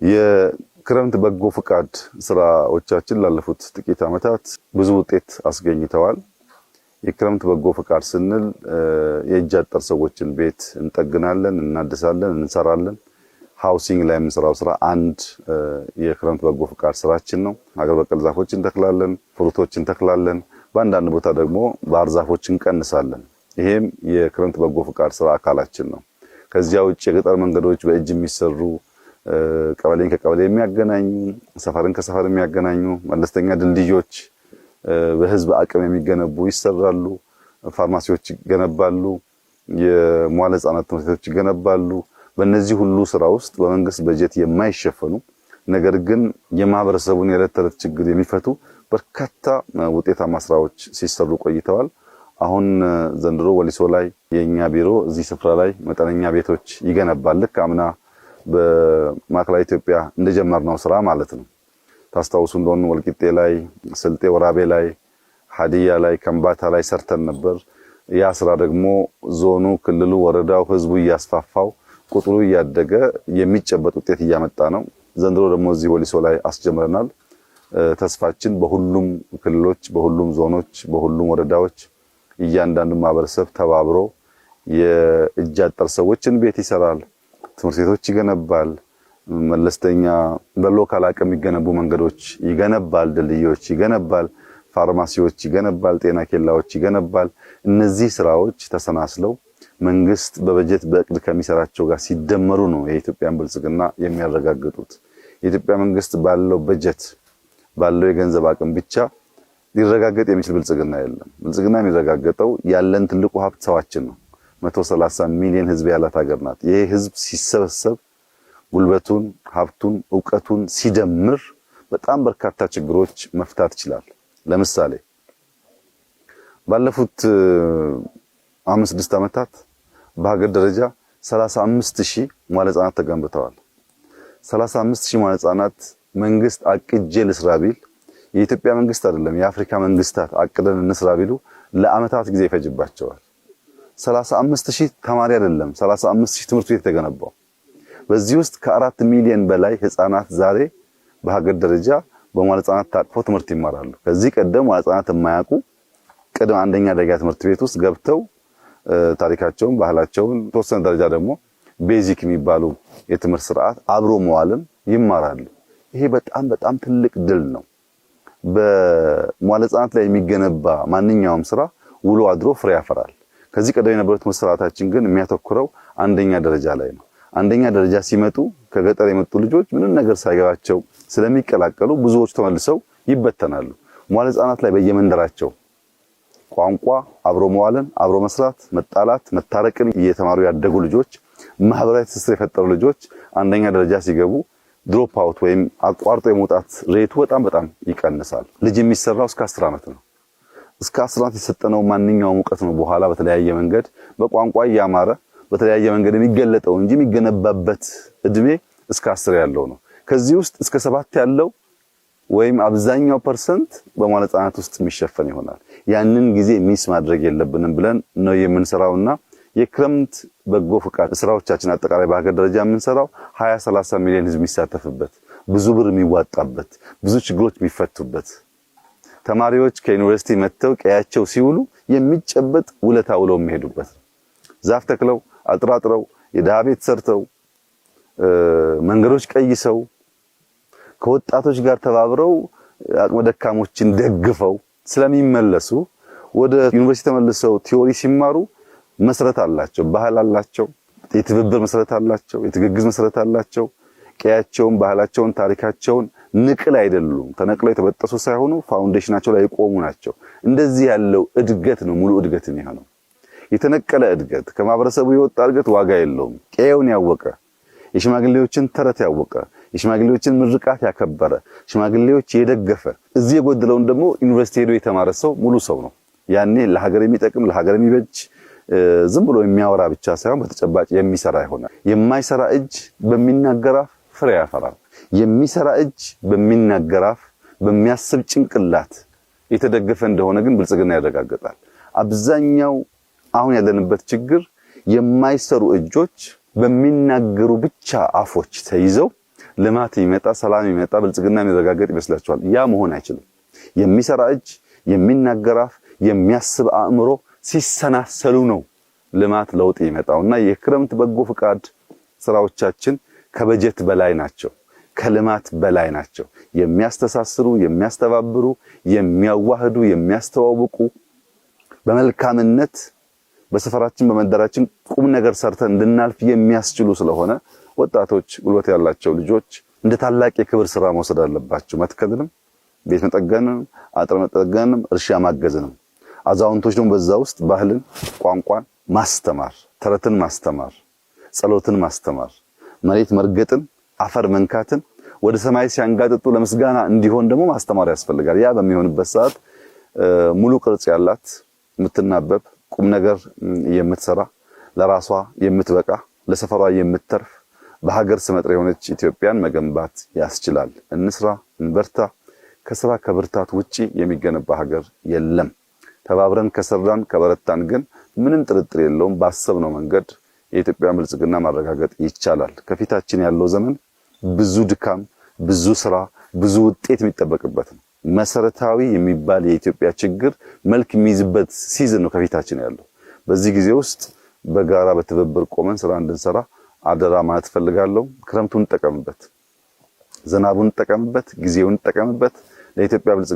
የክረምት በጎ ፍቃድ ስራዎቻችን ላለፉት ጥቂት ዓመታት ብዙ ውጤት አስገኝተዋል። የክረምት በጎ ፍቃድ ስንል የእጅ አጠር ሰዎችን ቤት እንጠግናለን፣ እናድሳለን፣ እንሰራለን። ሃውሲንግ ላይ የምንሰራው ስራ አንድ የክረምት በጎ ፍቃድ ስራችን ነው። ሀገር በቀል ዛፎችን እንተክላለን፣ ፍሩቶችን እንተክላለን። በአንዳንድ ቦታ ደግሞ ባህር ዛፎችን እንቀንሳለን። ይሄም የክረምት በጎ ፍቃድ ስራ አካላችን ነው። ከዚያ ውጭ የገጠር መንገዶች በእጅ የሚሰሩ ቀበሌን ከቀበሌ የሚያገናኙ፣ ሰፈርን ከሰፈር የሚያገናኙ መለስተኛ ድልድዮች በህዝብ አቅም የሚገነቡ ይሰራሉ። ፋርማሲዎች ይገነባሉ። የመዋለ ህጻናት ትምህርት ቤቶች ይገነባሉ። በእነዚህ ሁሉ ስራ ውስጥ በመንግስት በጀት የማይሸፈኑ ነገር ግን የማህበረሰቡን የዕለት ተዕለት ችግር የሚፈቱ በርካታ ውጤታማ ስራዎች ሲሰሩ ቆይተዋል። አሁን ዘንድሮ ወሊሶ ላይ የኛ ቢሮ እዚህ ስፍራ ላይ መጠነኛ ቤቶች ይገነባል። ልክ አምና በማዕከላዊ ኢትዮጵያ እንደጀመርነው ስራ ማለት ነው። ታስታውሱ እንደሆነ ወልቂጤ ላይ፣ ስልጤ ወራቤ ላይ፣ ሀዲያ ላይ፣ ከምባታ ላይ ሰርተን ነበር። ያ ስራ ደግሞ ዞኑ፣ ክልሉ፣ ወረዳው፣ ህዝቡ እያስፋፋው ቁጥሩ እያደገ የሚጨበጥ ውጤት እያመጣ ነው። ዘንድሮ ደግሞ እዚህ ወሊሶ ላይ አስጀምረናል። ተስፋችን በሁሉም ክልሎች፣ በሁሉም ዞኖች፣ በሁሉም ወረዳዎች እያንዳንዱ ማህበረሰብ ተባብሮ የእጅ አጠር ሰዎችን ቤት ይሰራል፣ ትምህርት ቤቶች ይገነባል፣ መለስተኛ በሎካል አቅም የሚገነቡ መንገዶች ይገነባል፣ ድልድዮች ይገነባል፣ ፋርማሲዎች ይገነባል፣ ጤና ኬላዎች ይገነባል። እነዚህ ስራዎች ተሰናስለው መንግስት በበጀት በእቅድ ከሚሰራቸው ጋር ሲደመሩ ነው የኢትዮጵያን ብልጽግና የሚያረጋግጡት። የኢትዮጵያ መንግስት ባለው በጀት ባለው የገንዘብ አቅም ብቻ ሊረጋገጥ የሚችል ብልጽግና የለም። ብልጽግና የሚረጋገጠው ያለን ትልቁ ሀብት ሰዋችን ነው። 130 ሚሊዮን ህዝብ ያላት ሀገር ናት። ይሄ ህዝብ ሲሰበሰብ ጉልበቱን፣ ሀብቱን፣ ዕውቀቱን ሲደምር በጣም በርካታ ችግሮች መፍታት ይችላል። ለምሳሌ ባለፉት 5-6 ዓመታት በሀገር ደረጃ 35000 መዋዕለ ህጻናት ተገንብተዋል። 35000 መዋዕለ ህጻናት መንግስት አቅጄ ልስራ ቢል የኢትዮጵያ መንግስት አይደለም የአፍሪካ መንግስታት አቅደን እንስራ ቢሉ ለአመታት ጊዜ ይፈጅባቸዋል። 35000 ተማሪ አይደለም 35000 ትምህርት ቤት ተገነባው። በዚህ ውስጥ ከ4 ሚሊዮን በላይ ህፃናት ዛሬ በሀገር ደረጃ በመዋዕለ ህጻናት ታቅፈው ትምህርት ይማራሉ። ከዚህ ቀደም መዋዕለ ህጻናት የማያውቁ ቅድመ አንደኛ ደረጃ ትምህርት ቤት ውስጥ ገብተው ታሪካቸውን፣ ባህላቸውን ተወሰነ ደረጃ ደግሞ ቤዚክ የሚባሉ የትምህርት ስርዓት አብሮ መዋልን ይማራሉ። ይሄ በጣም ትልቅ ድል ነው። በመዋዕለ ህጻናት ላይ የሚገነባ ማንኛውም ስራ ውሎ አድሮ ፍሬ ያፈራል። ከዚህ ቀደም የነበረው ትምህርት ስርዓታችን ግን የሚያተኩረው አንደኛ ደረጃ ላይ ነው። አንደኛ ደረጃ ሲመጡ ከገጠር የመጡ ልጆች ምንም ነገር ሳይገባቸው ስለሚቀላቀሉ ብዙዎች ተመልሰው ይበተናሉ። መዋዕለ ህጻናት ላይ በየመንደራቸው ቋንቋ፣ አብሮ መዋልን፣ አብሮ መስራት፣ መጣላት፣ መታረቅን እየተማሩ ያደጉ ልጆች፣ ማህበራዊ ትስስር የፈጠሩ ልጆች አንደኛ ደረጃ ሲገቡ ድሮፕ አውት ወይም አቋርጦ የመውጣት ሬቱ በጣም ይቀንሳል። ልጅ የሚሰራው እስከ 10 ዓመት ነው። እስከ 10 ዓመት የሰጠነው ማንኛውም ዕውቀት ነው በኋላ በተለያየ መንገድ በቋንቋ እያማረ በተለያየ መንገድ የሚገለጠው እንጂ የሚገነባበት እድሜ እስከ 10 ያለው ነው። ከዚህ ውስጥ እስከ 7 ያለው ወይም አብዛኛው ፐርሰንት በመዋዕለ ህጻናት ውስጥ የሚሸፈን ይሆናል። ያንን ጊዜ ሚስ ማድረግ የለብንም ብለን ነው የምንሰራውና የክረምት በጎ ፍቃድ ስራዎቻችን አጠቃላይ በሀገር ደረጃ የምንሰራው 20-30 ሚሊዮን ህዝብ የሚሳተፍበት፣ ብዙ ብር የሚዋጣበት፣ ብዙ ችግሮች የሚፈቱበት፣ ተማሪዎች ከዩኒቨርሲቲ መጥተው ቀያቸው ሲውሉ የሚጨበጥ ውለታ ውለው የሚሄዱበት፣ ዛፍ ተክለው አጥራጥረው የደሃ ቤት ሰርተው መንገዶች ቀይሰው ከወጣቶች ጋር ተባብረው አቅመ ደካሞችን ደግፈው ስለሚመለሱ ወደ ዩኒቨርሲቲ ተመልሰው ቲዮሪ ሲማሩ መሰረት አላቸው፣ ባህል አላቸው፣ የትብብር መሰረት አላቸው፣ የትግግዝ መሰረት አላቸው። ቀያቸውን፣ ባህላቸውን፣ ታሪካቸውን ንቅል አይደሉም። ተነቅለው የተበጠሱ ሳይሆኑ ፋውንዴሽናቸው ላይ የቆሙ ናቸው። እንደዚህ ያለው እድገት ነው ሙሉ እድገት የሚሆነው። የተነቀለ እድገት ከማህበረሰቡ የወጣ እድገት ዋጋ የለውም። ቀየውን ያወቀ የሽማግሌዎችን ተረት ያወቀ የሽማግሌዎችን ምርቃት ያከበረ ሽማግሌዎች የደገፈ እዚህ የጎደለውን ደግሞ ዩኒቨርሲቲ ሄዶ የተማረ ሰው ሙሉ ሰው ነው። ያኔ ለሀገር የሚጠቅም ለሀገር የሚበጅ ዝም ብሎ የሚያወራ ብቻ ሳይሆን በተጨባጭ የሚሰራ ይሆናል። የማይሰራ እጅ በሚናገር አፍ ፍሬ ያፈራል። የሚሰራ እጅ በሚናገር አፍ በሚያስብ ጭንቅላት የተደገፈ እንደሆነ ግን ብልጽግና ያረጋግጣል። አብዛኛው አሁን ያለንበት ችግር የማይሰሩ እጆች በሚናገሩ ብቻ አፎች ተይዘው ልማት ይመጣ፣ ሰላም ይመጣ፣ ብልጽግና የሚረጋገጥ ይመስላችኋል? ያ መሆን አይችልም። የሚሰራ እጅ፣ የሚናገር አፍ፣ የሚያስብ አእምሮ ሲሰናሰሉ ነው ልማት ለውጥ ይመጣውና የክረምት በጎ ፍቃድ ስራዎቻችን ከበጀት በላይ ናቸው፣ ከልማት በላይ ናቸው። የሚያስተሳስሩ፣ የሚያስተባብሩ፣ የሚያዋህዱ፣ የሚያስተዋውቁ በመልካምነት በሰፈራችን በመንደራችን ቁም ነገር ሰርተን እንድናልፍ የሚያስችሉ ስለሆነ ወጣቶች፣ ጉልበት ያላቸው ልጆች እንደ ታላቅ የክብር ስራ መውሰድ አለባቸው። መትከልንም፣ ቤት መጠገንም፣ አጥር መጠገንም፣ እርሻ ማገዝንም። አዛውንቶች ደግሞ በዛ ውስጥ ባህልን፣ ቋንቋን ማስተማር፣ ተረትን ማስተማር፣ ጸሎትን ማስተማር፣ መሬት መርገጥን፣ አፈር መንካትን ወደ ሰማይ ሲያንጋጥጡ ለምስጋና እንዲሆን ደግሞ ማስተማር ያስፈልጋል። ያ በሚሆንበት ሰዓት ሙሉ ቅርጽ ያላት የምትናበብ ቁም ነገር የምትሰራ ለራሷ የምትበቃ ለሰፈሯ የምትተርፍ በሀገር ስመጥር የሆነች ኢትዮጵያን መገንባት ያስችላል። እንስራ፣ እንበርታ። ከስራ ከብርታት ውጪ የሚገነባ ሀገር የለም። ተባብረን ከሰራን ከበረታን ግን ምንም ጥርጥር የለውም ባሰብነው መንገድ የኢትዮጵያን ብልጽግና ማረጋገጥ ይቻላል። ከፊታችን ያለው ዘመን ብዙ ድካም፣ ብዙ ስራ፣ ብዙ ውጤት የሚጠበቅበት ነው። መሰረታዊ የሚባል የኢትዮጵያ ችግር መልክ የሚይዝበት ሲዝን ነው ከፊታችን ያለው። በዚህ ጊዜ ውስጥ በጋራ በትብብር ቆመን ስራ እንድንሰራ አደራ ማለት ፈልጋለሁ። ክረምቱን እንጠቀምበት፣ ዝናቡን እንጠቀምበት፣ ጊዜውን እንጠቀምበት። ለኢትዮጵያ ብልጽግና